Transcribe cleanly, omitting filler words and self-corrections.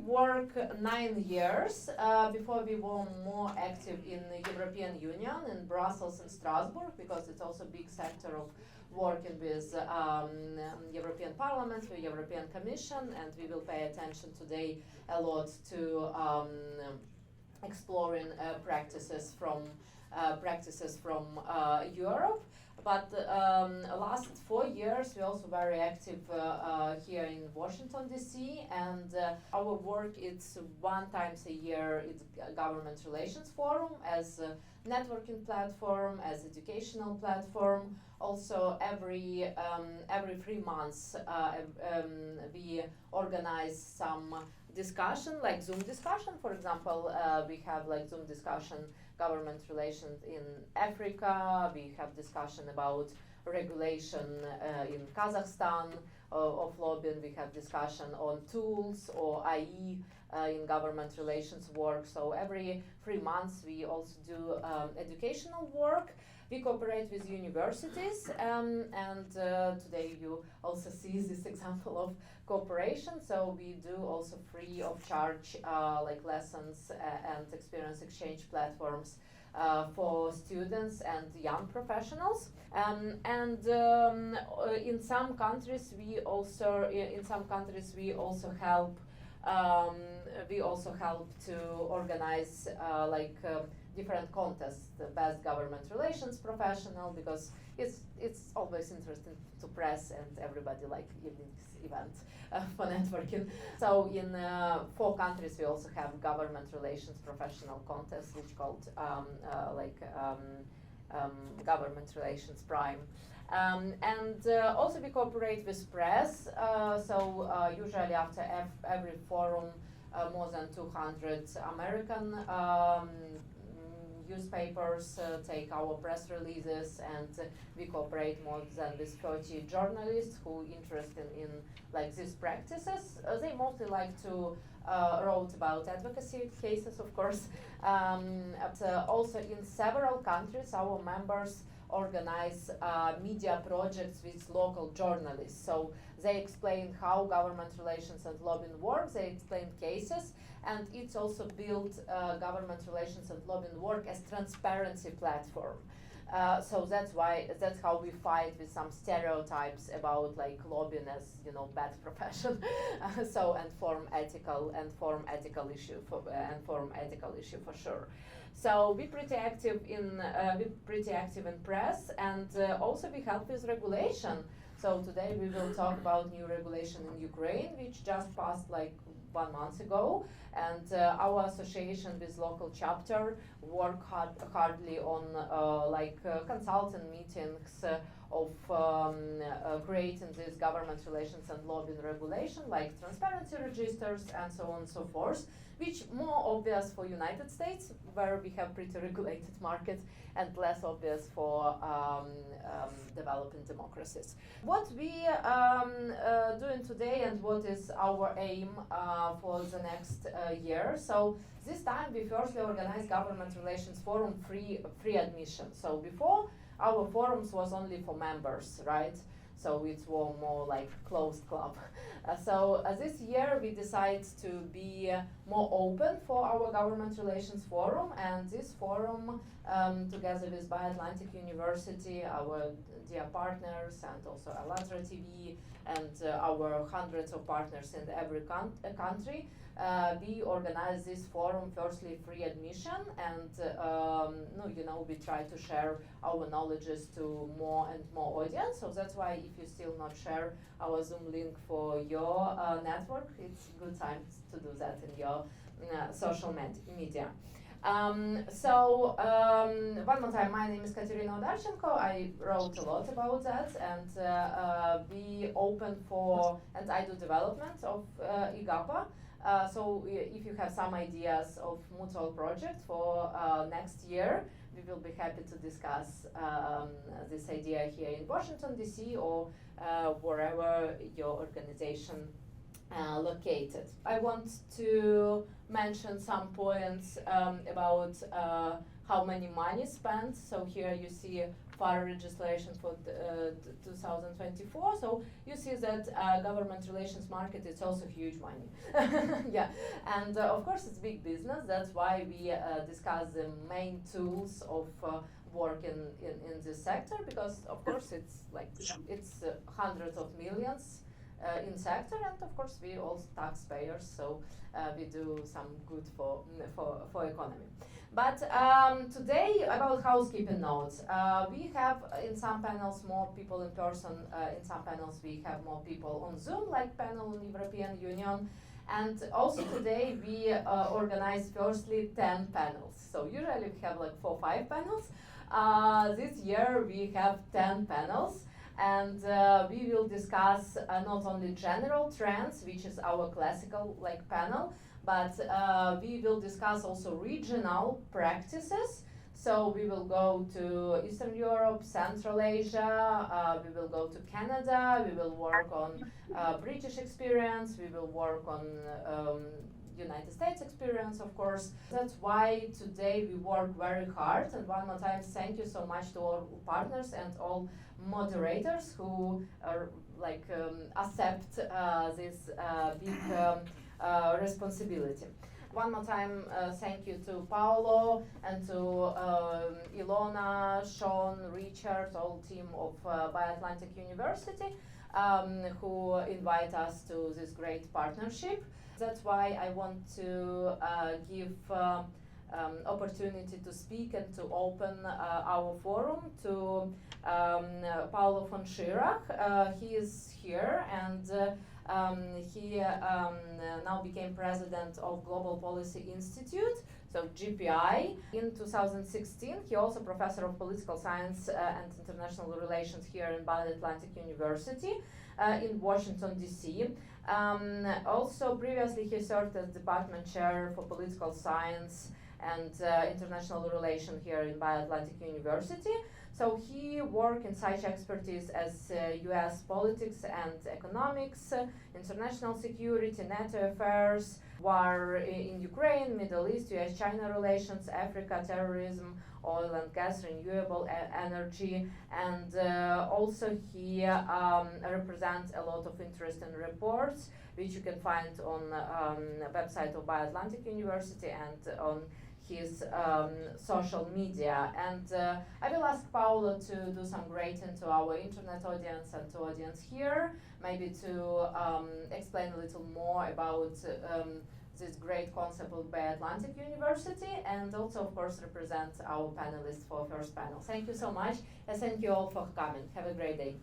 work 9 years. Before we were more active in the European Union, in Brussels and Strasbourg, because it's also a big sector of working with European Parliament, with European Commission, and we will pay attention today a lot to exploring practices from Europe. But last 4 years we also very active here in Washington DC, and our work is one times a year. It's a government relations forum as a networking platform, as educational platform. Also every 3 months we organize some discussion, like Zoom discussion. For example, we have like Zoom discussion government relations in Africa. We have discussion about regulation in Kazakhstan of lobbying. We have discussion on tools or IE in government relations work. So every 3 months we also do educational work. We cooperate with universities, and today you also see this example of cooperation. So we do also free of charge like lessons and experience exchange platforms for students and young professionals. In some countries we also help to organize different contests, the best government relations professional, because it's always interesting to press and everybody like evenings event for networking. So in 4 countries we also have government relations professional contest, which called government relations prime. Also we cooperate with press. Usually after every forum, more than 200 American newspapers take our press releases, and we cooperate more than with 30 journalists who interested in like these practices. They mostly like to wrote about advocacy cases, of course. Also in several countries our members organize media projects with local journalists. So they explain how government relations and lobbying work, they explain cases, and it's also built government relations and lobbying work as transparency platform. So that's how we fight with some stereotypes about like lobbying as bad profession. and form ethical issue for sure. So we're pretty active in press, and also we help with regulation. So today we will talk about new regulation in Ukraine, which just passed like 1 month ago, and our association with local chapter work hardly on consulting meetings of creating this government relations and lobbying regulation, like transparency registers and so on and so forth, which more obvious for United States, where we have pretty regulated markets, and less obvious for developing democracies. What we doing today and what is our aim for the next year? So this time we firstly organized Government Relations Forum free admission. So before, our forums was only for members, right? So it was more like closed club. This year we decided to be more open for our Government Relations Forum, and this forum, together with Atlantic University, our dear partners, and also Alatra TV, and our hundreds of partners in every country, we organize this forum firstly free admission, and we try to share our knowledges to more and more audience. So that's why if you still not share our Zoom link for your network, it's a good time to do that in your social media. One more time, my name is Kateryna Odarchenko. I wrote a lot about that, and we open for, and I do development of IGAPA. So if you have some ideas of mutual project for next year, we will be happy to discuss this idea here in Washington DC or wherever your organization located. I want to mention some points about how many money spent. So here you see FAR registration for 2024. So you see that government relations market is also huge money. Yeah, and of course it's big business. That's why we discuss the main tools of work in this sector, because of course it's like it's hundreds of millions in sector, and of course we all taxpayers, so we do some good for economy. But today, about housekeeping notes, we have in some panels more people in person, in some panels we have more people on Zoom, like panel on European Union. And also today we organize firstly 10 panels. So usually we have like 4 or 5 panels. This year we have 10 panels, and we will discuss not only general trends, which is our classical like panel, but we will discuss also regional practices. So we will go to Eastern Europe, Central Asia, we will go to Canada, we will work on British experience, we will work on United States experience, of course. That's why today we work very hard, and one more time thank you so much to all partners and all moderators who accept this big responsibility. One more time, thank you to Paolo and to Ilona, Sean, Richard, all team of BioAtlantic University, who invite us to this great partnership. That's why I want to give opportunity to speak and to open our forum to Paolo von Schirach. He is here, and he now became president of Global Policy Institute, so GPI. In 2016, he also professor of political science and international relations here in BioAtlantic University in Washington, D.C. Also, previously he served as department chair for political science and international relations here in BioAtlantic University. So he worked in such expertise as US politics and economics, international security, NATO affairs, war in Ukraine, Middle East, US-China relations, Africa, terrorism, oil and gas, renewable energy, and also he represents a lot of interesting reports which you can find on the website of BioAtlantic University and on his social media. And I will ask Paolo to do some greeting to our internet audience and to audience here, maybe to explain a little more about this great concept of BioAtlantic University, and also of course represent our panelists for first panel. Thank you so much, and thank you all for coming. Have a great day.